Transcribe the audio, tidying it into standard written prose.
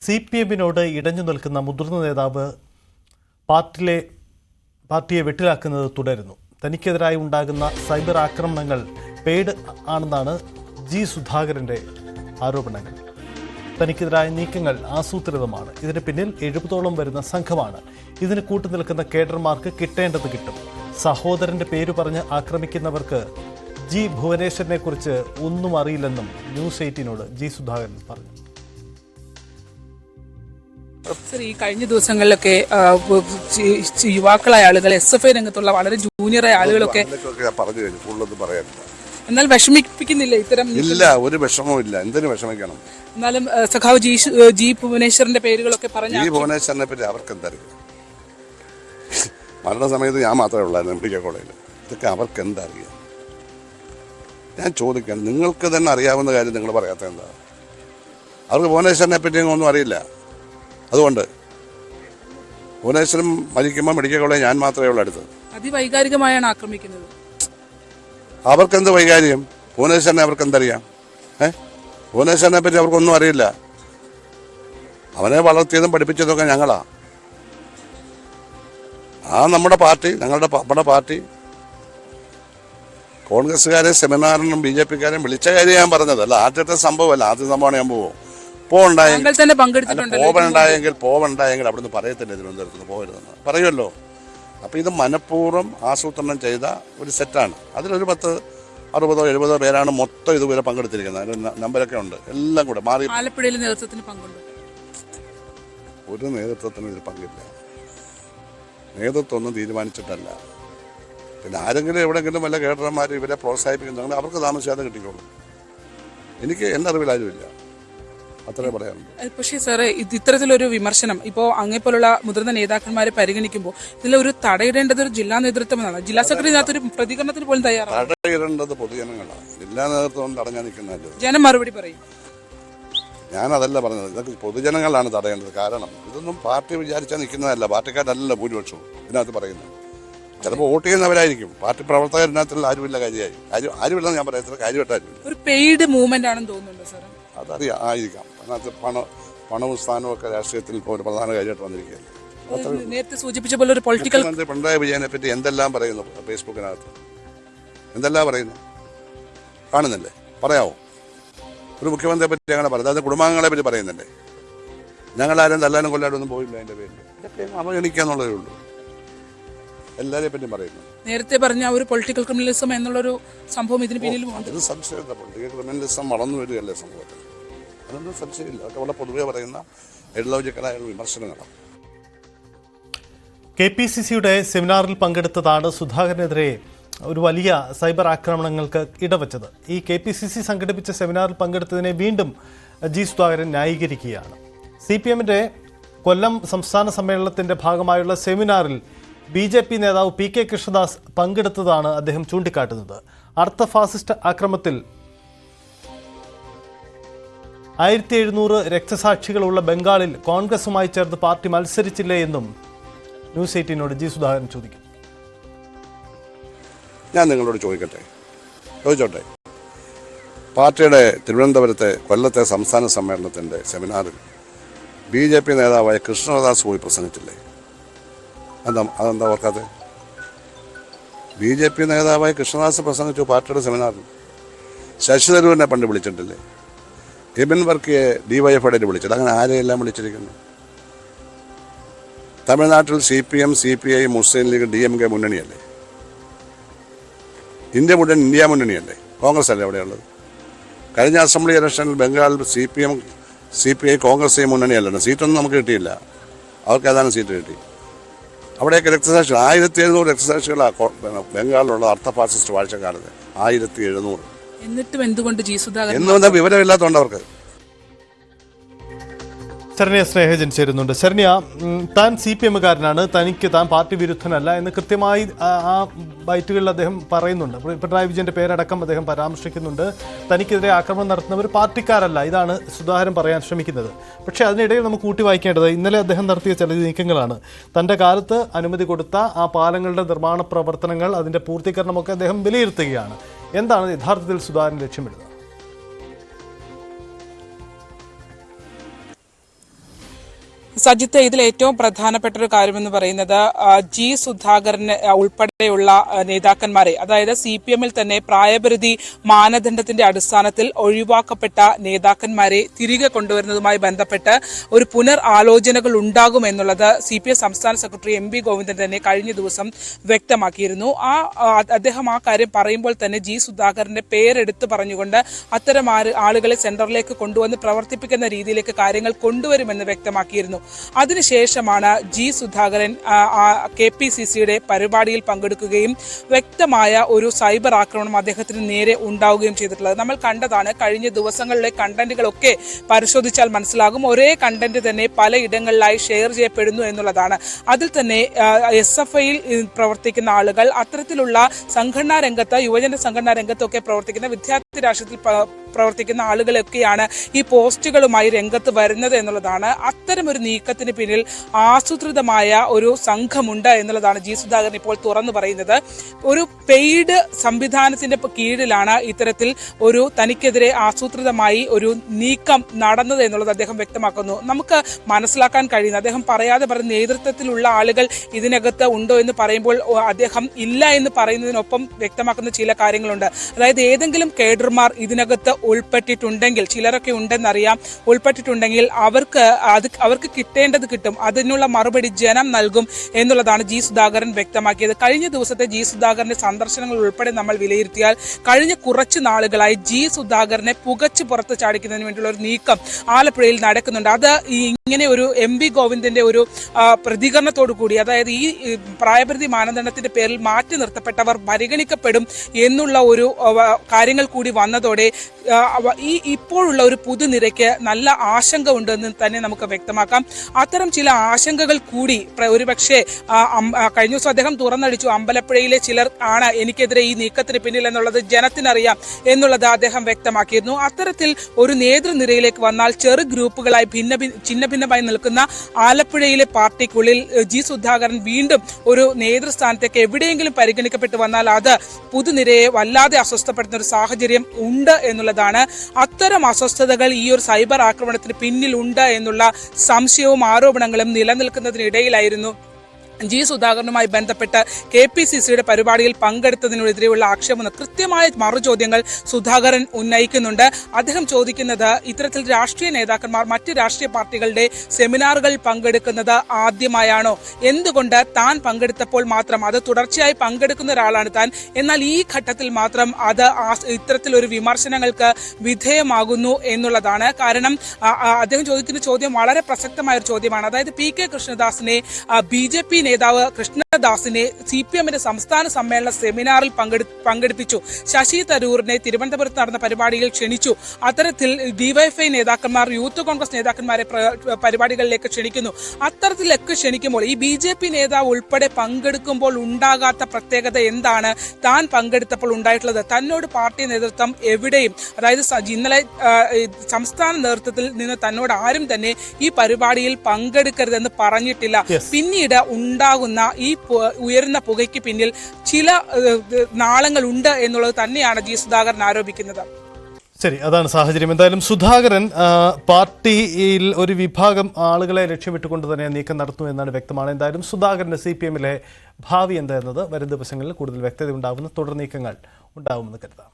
CPM-നോട് ഇടഞ്ഞു നിൽക്കുന്ന മുതിർന്ന നേതാവ് പാർട്ടിയെ വെട്ടിലാക്കുന്നത് തുടരുന്നു. തനിക്കെതിരായി ഉണ്ടാകുന്ന സൈബർ ആക്രമണങ്ങൾ പെയ്ഡ് ആണെന്നാണ് ജി സുധാകരന്റെ ആരോപണങ്ങൾ. തനിക്കെതിരായ നീക്കങ്ങൾ ആസൂത്രിതമാണ്. ഇതിന് പിന്നിൽ 70ഓളം വരുന്ന സംഘമാണ്. ഇതിന് കൂട്ടുനിൽക്കുന്ന കേഡർമാർക്ക് കിട്ടേണ്ടത് കിട്ടും. സഹോദരന്റെ പേര് പറഞ്ഞ് ആക്രമിക്കുന്നവർക്ക് ജി ഭുവനേശ്വരനെ കുറിച്ച് ഒന്നും അറിയില്ലെന്നും ന്യൂസ് 18നോട് ജി സുധാകരൻ പറഞ്ഞു. സർ, ഈ കഴിഞ്ഞ ദിവസങ്ങളിലൊക്കെ യുവാക്കളായ ആളുകൾ SFI രംഗത്തുള്ള വളരെ ജൂനിയറായ ആളുകളൊക്കെ പറഞ്ഞു കഴിഞ്ഞു. കൂടുതലൊന്നും പറയാനില്ല. എന്നാൽ വിഷമിപ്പിക്കുന്നില്ല ഇത്തരം? ഇല്ല, ഒരു വിഷമവും ഇല്ല. എന്തിനു വിഷമിക്കണം? എന്നാലും സഖാവ് ജി ഭുവനേശ്വരന്റെ പേരുകളൊക്കെ പറഞ്ഞു. ജി ഭുവനേശ്വരനെ പറ്റി അവർക്ക് എന്തറിയാം? മരണസമയത്ത് ഞാൻ മാത്രമേ ഉള്ളായിരുന്നു മെഡിക്കൽ കോളേജിൽ. ഇതൊക്കെ അവർക്ക് എന്തറിയാം? ഞാൻ ചോദിക്കാം, നിങ്ങൾക്ക് തന്നെ അറിയാവുന്ന കാര്യം നിങ്ങൾ പറയാത്ത എന്താ? അവർക്ക് ഭുവനേശ്വരനെ പറ്റി ഒന്നും അറിയില്ല. അതുകൊണ്ട് ഭുവനേശ്വരം മരിക്കുമ്പോൾ മെഡിക്കൽ കോളേജ് ഞാൻ മാത്രമേ ഉള്ളൂ അടുത്ത്. അതിവൈകാരികമായാണ് ആക്രമിക്കുന്നത്. അവർക്കെന്ത് വൈകാരികം? ഭുവനേശ്വരനെ അവർക്ക് എന്തറിയാം? ഭുവനേശ്വരനെ പറ്റി അവർക്കൊന്നും അറിയില്ല. അവനെ വളർത്തിയതും പഠിപ്പിച്ചതൊക്കെ ഞങ്ങളാ. നമ്മുടെ പാർട്ടി കോൺഗ്രസ്സുകാരെ സെമിനാറിനും BJP-ക്കാരെയും വിളിച്ച കാര്യം ഞാൻ പറഞ്ഞതല്ല. ആദ്യത്തെ സംഭവമല്ല. ആദ്യ സംഭവമാണ് ഞാൻ പോവണ്ടായെങ്കിൽ അവിടുന്ന് പറയത്തില്ല തിരുവനന്തപുരത്ത് നിന്ന് പോകരുതെന്ന് പറയുമല്ലോ. അപ്പോൾ ഇത് മനഃപൂർവ്വം ആസൂത്രണം ചെയ്ത ഒരു സെറ്റാണ്. അതിലൊരു 10, 60, 70 പേരാണ് മൊത്തം ഇതുവരെ പങ്കെടുത്തിരിക്കുന്നത്. അതിന് നമ്പരൊക്കെ ഉണ്ട്. എല്ലാം കൂടെ മാറി. ആലപ്പുഴയിൽ നേതൃത്വത്തിന് പങ്കുണ്ട്? ഒരു നേതൃത്വത്തിന് ഇതിൽ പങ്കില്ല. നേതൃത്വം ഒന്നും തീരുമാനിച്ചിട്ടല്ല. പിന്നെ ആരെങ്കിലും എവിടെയെങ്കിലും വല്ല കേഡർമാർ ഇവരെ പ്രോത്സാഹിപ്പിക്കുന്നുണ്ടെങ്കിൽ അവർക്ക് താമസിയാതെ കിട്ടിക്കോളും. എനിക്ക് എൻ്റെ അറിവിൽ ആരുമില്ല. അത്രേ പറയാനുണ്ട്. പക്ഷേ സാറേ, ഇത്തരത്തിലൊരു വിമർശനം ഇപ്പോൾ അങ്ങേപ്പോലുള്ള മുതിർന്ന നേതാക്കന്മാരെ പരിഗണിക്കുമ്പോൾ ഇതിലൊരു തടയിടേണ്ടത് ഒരു ജില്ലാ നേതൃത്വമെന്നാണ്. ജില്ലാ സെക്രട്ടറി ഇതിനകത്തൊരു പ്രതികരണത്തിന് പോലും തയ്യാറാണ്. തടയിടേണ്ടത് പൊതുജനങ്ങളാണ്. ജില്ലാ നേതൃത്വം തടഞ്ഞാൽ നിൽക്കുന്നതല്ലോ. ജനം മറുപടി പറയും. ഞാനതല്ല പറഞ്ഞത്. ഇതൊക്കെ പൊതുജനങ്ങളാണ് തടയേണ്ടത്. കാരണം ഇതൊന്നും പാർട്ടി വിചാരിച്ചാൽ നിൽക്കുന്നതല്ല. പാർട്ടിക്കാരല്ല ഭൂരിപക്ഷവും ഇതിനകത്ത് പറയുന്നത്. ചിലപ്പോൾ വോട്ട് ചെയ്യുന്നവരായിരിക്കും. പാർട്ടി പ്രവർത്തകരിനകത്തുള്ള ആരുമില്ല. ആരുമില്ലെന്ന് ഞാൻ പറയാം. കാര്യമായിട്ടായിരുന്നു. ഒരു പെയ്ഡ് മൂവ്മെന്റ് ആണെന്ന് തോന്നുന്നുണ്ടോ സാർ? അതറിയാം, ആയിരിക്കാം. അതിനകത്ത് പണവും സ്ഥാനവും ഒക്കെ രാഷ്ട്രീയത്തിൽ ഇപ്പോൾ ഒരു പ്രധാന കാര്യമായിട്ട് വന്നിരിക്കുകയാണ്. നേരത്തെ സൂചിപ്പിച്ച പോലെ ഒരു പൊളിറ്റിക്കൽ മുഖ്യമന്ത്രി പിണറായി വിജയനെ പറ്റി എന്തെല്ലാം പറയുന്നു ഫേസ്ബുക്കിനകത്ത്? എന്തെല്ലാം പറയുന്നു കാണുന്നില്ലേ? പറയാമോ? ഒരു മുഖ്യമന്ത്രിയെ പറ്റി അങ്ങനെ പറയുന്നത്? അതായത് കുടുംബാംഗങ്ങളെ പറ്റി പറയുന്നുണ്ടേ. ഞങ്ങളാരും തല്ലാനും കൊല്ലാനൊന്നും പോയില്ല. അതിൻ്റെ പേരിൽ ഇതൊക്കെ അവഗണിക്കാന്നുള്ളതേ ഉള്ളൂ. എല്ലാവരെയും പറ്റി പറയുന്നു. നേരത്തെ പറഞ്ഞ ഒരു പൊളിറ്റിക്കൽ ക്രിമിനലിസം എന്നുള്ളൊരു സംഭവം ഇതിന് പിന്നിലും ഉണ്ട്. ഇത് സംശയമില്ല. പൊളിറ്റിക്കൽ ക്രിമിനലിസം വളർന്നു വരികയല്ലേ സമൂഹത്തിൽ. അതൊന്നും സംശയമില്ല. അതൊക്കെ വളരെ പൊതുവെ പറയുന്ന എഡ്ലോജിക്കലായ വിമർശനങ്ങളാണ്. KPCC-യുടെ സെമിനാറിൽ പങ്കെടുത്തതാണ് സുധാകരനെതിരെ ഒരു വലിയ സൈബർ ആക്രമണങ്ങൾക്ക് ഇടവച്ചത്. ഈ KPCC സംഘടിപ്പിച്ച സെമിനാറിൽ പങ്കെടുത്തതിനെ വീണ്ടും ജി സുധാകരൻ ന്യായീകരിക്കുകയാണ്. CPM-ന്റെ കൊല്ലം സംസ്ഥാന സമ്മേളനത്തിന്റെ ഭാഗമായുള്ള സെമിനാറിൽ BJP നേതാവ് PK കൃഷ്ണദാസ് പങ്കെടുത്തതാണ് അദ്ദേഹം ചൂണ്ടിക്കാട്ടുന്നത്. അർദ്ധ ഫാസിസ്റ്റ് ആക്രമണത്തിൽ 1700 രക്തസാക്ഷികളുള്ള ബംഗാളിൽ കോൺഗ്രസുമായി ചേർന്ന് പാർട്ടി മത്സരിച്ചില്ലേ എന്നും ന്യൂസ് 18നോട് ജി സുധാകരൻ ചോദിക്കും. ഞാൻ നിങ്ങളോട് ചോദിച്ചോട്ടെ. പാർട്ടിയുടെ തിരുവനന്തപുരത്തെ കൊല്ലത്തെ സംസ്ഥാന സമ്മേളനത്തിൻ്റെ സെമിനാറിൽ BJP നേതാവായ കൃഷ്ണദാസ് പോയി പ്രസംഗിച്ചില്ലേ? അതെന്താ ഓർക്കാതെ? BJP നേതാവായ കൃഷ്ണദാസ് പ്രസംഗിച്ചു പാർട്ടിയുടെ സെമിനാറിൽ. ശശി തരൂരിനെ പണ്ട് വിളിച്ചിട്ടില്ലേ? എബിൻ വർക്കിയെ DYFIയുടെ വിളിച്ചിട്ട്. അങ്ങനെ ആരെയെല്ലാം വിളിച്ചിരിക്കുന്നു? തമിഴ്നാട്ടിൽ CPM, CPI, മുസ്ലിം ലീഗ്, DMK മുന്നണിയല്ലേ? ഇന്ത്യ മുന്നണിയല്ലേ? കോൺഗ്രസ് അല്ലേ അവിടെയുള്ളത്? കഴിഞ്ഞ അസംബ്ലി ഇലക്ഷനിൽ ബംഗാളിൽ CPM, CPI, കോൺഗ്രസ് മുന്നണിയല്ലോ. സീറ്റൊന്നും നമുക്ക് കിട്ടിയില്ല. അവർക്ക് ഏതാനും സീറ്റ് കിട്ടി. അവിടെയൊക്കെ രക്തസാക്ഷികൾ 1700 രക്തസാക്ഷികളാണ് ബംഗാളിലുള്ള അർദ്ധ ഫാസിസ്റ്റ് വാഴ്ചക്കാലത്ത്. 1700. എന്നിട്ടും എന്തുകൊണ്ട് ജി സുധാകരൻ എന്നുവെന്താ വിവരമില്ലാത്തതുകൊണ്ട് അവർക്ക്. ശരണ്യ സ്നേഹജൻ ചേരുന്നുണ്ട്. ശരണ്യ, താൻ CPM-കാരനാണ്, താൻ പാർട്ടി വിരുദ്ധനല്ല എന്ന് കൃത്യമായി ആ ബൈറ്റുകളിൽ അദ്ദേഹം പറയുന്നുണ്ട്. പിണറായി വിജയന്റെ പേരടക്കം അദ്ദേഹം പരാമർശിക്കുന്നുണ്ട്. തനിക്കെതിരെ ആക്രമണം നടത്തുന്നവർ പാർട്ടിക്കാരല്ല, ഇതാണ് സുധാകരൻ പറയാൻ ശ്രമിക്കുന്നത്. പക്ഷേ അതിനിടയിൽ നമുക്ക് കൂട്ടി വായിക്കേണ്ടത് ഇന്നലെ അദ്ദേഹം നടത്തിയ ചില നീക്കങ്ങളാണ്. തൻ്റെ കാലത്ത് അനുമതി കൊടുത്ത ആ പാലങ്ങളുടെ നിർമ്മാണ പ്രവർത്തനങ്ങൾ, അതിൻ്റെ പൂർത്തീകരണമൊക്കെ അദ്ദേഹം വിലയിരുത്തുകയാണ്. എന്താണ് യഥാർത്ഥത്തിൽ സുധാകരൻ ലക്ഷ്യമിടുന്നത്? സജിത്ത്, ഇതിൽ ഏറ്റവും പ്രധാനപ്പെട്ട ഒരു കാര്യമെന്ന് പറയുന്നത് ജി സുധാകരന് ഉൾപ്പെടെയുള്ള നേതാക്കന്മാരെ, അതായത് CPM-ൽ തന്നെ പ്രായപരിധി മാനദണ്ഡത്തിന്റെ അടിസ്ഥാനത്തിൽ ഒഴിവാക്കപ്പെട്ട നേതാക്കന്മാരെ തിരികെ കൊണ്ടുവരുന്നതുമായി ബന്ധപ്പെട്ട് ഒരു പുനരാലോചനകൾ ഉണ്ടാകുമെന്നുള്ളത് CPM സംസ്ഥാന സെക്രട്ടറി MV ഗോവിന്ദൻ തന്നെ കഴിഞ്ഞ ദിവസം വ്യക്തമാക്കിയിരുന്നു. അദ്ദേഹം ആ കാര്യം പറയുമ്പോൾ തന്നെ ജി സുധാകരന്റെ പേരെടുത്ത് പറഞ്ഞുകൊണ്ട് അത്തരം ആളുകളെ സെന്ററിലേക്ക് കൊണ്ടുവന്ന് പ്രവർത്തിപ്പിക്കുന്ന രീതിയിലേക്ക് കാര്യങ്ങൾ കൊണ്ടുവരുമെന്ന് വ്യക്തമാക്കിയിരുന്നു. അതിനുശേഷമാണ് ജി സുധാകരൻ KPCCയുടെ പരിപാടിയിൽ പങ്കെടുക്കുകയും വ്യക്തമായ ഒരു സൈബർ ആക്രമണം അദ്ദേഹത്തിന് നേരെ ഉണ്ടാവുകയും ചെയ്തിട്ടുള്ളത്. നമ്മൾ കണ്ടതാണ്. കഴിഞ്ഞ ദിവസങ്ങളിലെ കണ്ടന്റുകളൊക്കെ പരിശോധിച്ചാൽ മനസ്സിലാകും. ഒരേ കണ്ടന്റ് തന്നെ പലയിടങ്ങളിലായി ഷെയർ ചെയ്യപ്പെടുന്നു എന്നുള്ളതാണ്. അതിൽ തന്നെ SFIയിൽ പ്രവർത്തിക്കുന്ന ആളുകൾ, അത്തരത്തിലുള്ള സംഘടനാ രംഗത്ത്, യുവജന സംഘടനാ രംഗത്തൊക്കെ പ്രവർത്തിക്കുന്ന, വിദ്യാർത്ഥി രാഷ്ട്രീയത്തിൽ പ്രവർത്തിക്കുന്ന ആളുകളൊക്കെയാണ് ഈ പോസ്റ്റുകളുമായി രംഗത്ത് വരുന്നത് എന്നുള്ളതാണ്. അത്തരം ഒരു നീക്കത്തിന് പിന്നിൽ ആസൂത്രിതമായ ഒരു സംഘമുണ്ട് എന്നുള്ളതാണ് ജി സുധാകരൻ ഇപ്പോൾ തുറന്നു പറയുന്നത്. ഒരു പെയ്ഡ് സംവിധാനത്തിന്റെ കീഴിലാണ് ഇത്തരത്തിൽ ഒരു തനിക്കെതിരെ ആസൂത്രിതമായി ഒരു നീക്കം നടന്നത് എന്നുള്ളത് അദ്ദേഹം വ്യക്തമാക്കുന്നു. നമുക്ക് മനസ്സിലാക്കാൻ കഴിയുന്നത്, അദ്ദേഹം പറയാതെ പറഞ്ഞ നേതൃത്വത്തിലുള്ള ആളുകൾ ഇതിനകത്ത് ഉണ്ടോ എന്ന് പറയുമ്പോൾ അദ്ദേഹം ഇല്ല എന്ന് പറയുന്നതിനൊപ്പം വ്യക്തമാക്കുന്ന ചില കാര്യങ്ങളുണ്ട്. അതായത് ഏതെങ്കിലും കേഡർമാർ ഇതിനകത്ത് ഉൾപ്പെട്ടിട്ടുണ്ടെങ്കിൽ, ചിലരൊക്കെ ഉണ്ടെന്നറിയാം, ഉൾപ്പെട്ടിട്ടുണ്ടെങ്കിൽ അവർക്ക് കിട്ടേണ്ടത് കിട്ടും, അതിനുള്ള മറുപടി ജനം നൽകും എന്നുള്ളതാണ് ജി സുധാകരൻ വ്യക്തമാക്കിയത്. കഴിഞ്ഞ ദിവസത്തെ ജി സുധാകരന്റെ സന്ദർശനങ്ങൾ ഉൾപ്പെടെ നമ്മൾ വിലയിരുത്തിയാൽ കഴിഞ്ഞ കുറച്ച് നാളുകളായി ജി സുധാകരനെ പുകച്ചു പുറത്ത് ചാടിക്കുന്നതിന് വേണ്ടിയുള്ള ഒരു നീക്കം ആലപ്പുഴയിൽ നടക്കുന്നുണ്ട്. അത് ഇങ്ങനെ ഒരു MV ഗോവിന്ദന്റെ ഒരു പ്രതികരണത്തോടു കൂടി, അതായത് ഈ പ്രായപരിധി മാനദണ്ഡത്തിന്റെ പേരിൽ മാറ്റി നിർത്തപ്പെട്ടവർ പരിഗണിക്കപ്പെടും എന്നുള്ള ഒരു കാര്യങ്ങൾ കൂടി വന്നതോടെ ഈ ഇപ്പോഴുള്ള ഒരു പുതുനിരയ്ക്ക് നല്ല ആശങ്ക ഉണ്ടെന്ന് തന്നെ നമുക്ക് വ്യക്തമാക്കാം. അത്തരം ചില ആശങ്കകൾ കൂടി ഒരുപക്ഷെ കഴിഞ്ഞ ദിവസം അദ്ദേഹം തുറന്നടിച്ചു, അമ്പലപ്പുഴയിലെ ചിലർ ആണ് എനിക്കെതിരെ ഈ നീക്കത്തിന് പിന്നിൽ എന്നുള്ളത് ജനത്തിനറിയാം എന്നുള്ളത് അദ്ദേഹം വ്യക്തമാക്കിയിരുന്നു. അത്തരത്തിൽ ഒരു നേതൃനിരയിലേക്ക് വന്നാൽ ചെറു ഗ്രൂപ്പുകളായി ഭിന്നഭിന്നമായി നിൽക്കുന്ന ആലപ്പുഴയിലെ പാർട്ടിക്കുള്ളിൽ ജി സുധാകരൻ വീണ്ടും ഒരു നേതൃസ്ഥാനത്തേക്ക് എവിടെയെങ്കിലും പരിഗണിക്കപ്പെട്ടു വന്നാൽ അത് പുതുനിരയെ വല്ലാതെ അസ്വസ്ഥപ്പെടുത്തുന്ന ഒരു സാഹചര്യം ഉണ്ട് എന്നുള്ളതാണ്. അത്തരം അസ്വസ്ഥതകൾ ഈ ഒരു സൈബർ ആക്രമണത്തിന് പിന്നിലുണ്ട് എന്നുള്ള സംശയവും ആരോപണങ്ങളും നിലനിൽക്കുന്നതിനിടയിലായിരുന്നു ജി സുധാകരനുമായി ബന്ധപ്പെട്ട് KPCCയുടെ പരിപാടിയിൽ പങ്കെടുത്തതിനെതിരെയുള്ള ആക്ഷേപം. കൃത്യമായ മറുചോദ്യങ്ങൾ സുധാകരൻ ഉന്നയിക്കുന്നുണ്ട്. അദ്ദേഹം ചോദിക്കുന്നത്, ഇത്തരത്തിൽ രാഷ്ട്രീയ നേതാക്കന്മാർ മറ്റ് രാഷ്ട്രീയ പാർട്ടികളുടെ സെമിനാറുകളിൽ പങ്കെടുക്കുന്നത് ആദ്യമായാണോ? എന്തുകൊണ്ട് താൻ പങ്കെടുത്തപ്പോൾ മാത്രം, അത് തുടർച്ചയായി പങ്കെടുക്കുന്ന ഒരാളാണ് താൻ, എന്നാൽ ഈ ഘട്ടത്തിൽ മാത്രം അത് ഇത്തരത്തിലൊരു വിമർശനങ്ങൾക്ക് വിധേയമാകുന്നു എന്നുള്ളതാണ്. കാരണം അദ്ദേഹം ചോദിക്കുന്ന ചോദ്യം വളരെ പ്രസക്തമായ ഒരു ചോദ്യമാണ്. അതായത് PK കൃഷ്ണദാസിനെ, BJP നേതാവ് കൃഷ്ണദാസിനെ CPM-ന്റെ സംസ്ഥാന സമ്മേളന സെമിനാറിൽ പങ്കെടുപ്പിച്ചു. ശശി തരൂരിനെ തിരുവനന്തപുരത്ത് നടന്ന പരിപാടിയിൽ ക്ഷണിച്ചു. അത്തരത്തിൽ DYFI നേതാക്കന്മാർ, യൂത്ത് കോൺഗ്രസ് നേതാക്കന്മാരെ പരിപാടികളിലേക്ക് ക്ഷണിക്കുന്നു. അത്തരത്തിലൊക്കെ ക്ഷണിക്കുമ്പോൾ ഈ BJP നേതാവ് ഉൾപ്പെടെ പങ്കെടുക്കുമ്പോൾ ഉണ്ടാകാത്ത പ്രത്യേകത എന്താണ് താൻ പങ്കെടുത്തപ്പോൾ ഉണ്ടായിട്ടുള്ളത്? തന്നോട് പാർട്ടി നേതൃത്വം എവിടെയും, അതായത് ഇന്നലെ സംസ്ഥാന നേതൃത്വത്തിൽ നിന്ന് തന്നോട് ആരും തന്നെ ഈ പരിപാടിയിൽ പങ്കെടുക്കരുതെന്ന് പറഞ്ഞിട്ടില്ല. പിന്നീട് ഉണ്ടാകുന്ന ഈ ഉയരുന്ന പുകയ്ക്ക് പിന്നിൽ ചില നാളങ്ങളുണ്ട് എന്നുള്ളത് തന്നെയാണ് ജി സുധാകരൻ ആരോപിക്കുന്നത്. ശരി, അതാണ് സാഹചര്യം. എന്തായാലും സുധാകരൻ പാർട്ടിയിൽ ഒരു വിഭാഗം ആളുകളെ ലക്ഷ്യമിട്ടുകൊണ്ട് തന്നെ നീക്കം നടത്തുന്നു എന്നാണ് വ്യക്തമാണ്. എന്തായാലും സുധാകരന്റെ CPM-ലെ ഭാവി എന്തായിരുന്നത് വരും ദിവസങ്ങളിൽ കൂടുതൽ വ്യക്തത ഉണ്ടാകുന്ന തുടർ നീക്കങ്ങൾ ഉണ്ടാകുമെന്ന് കരുതാം.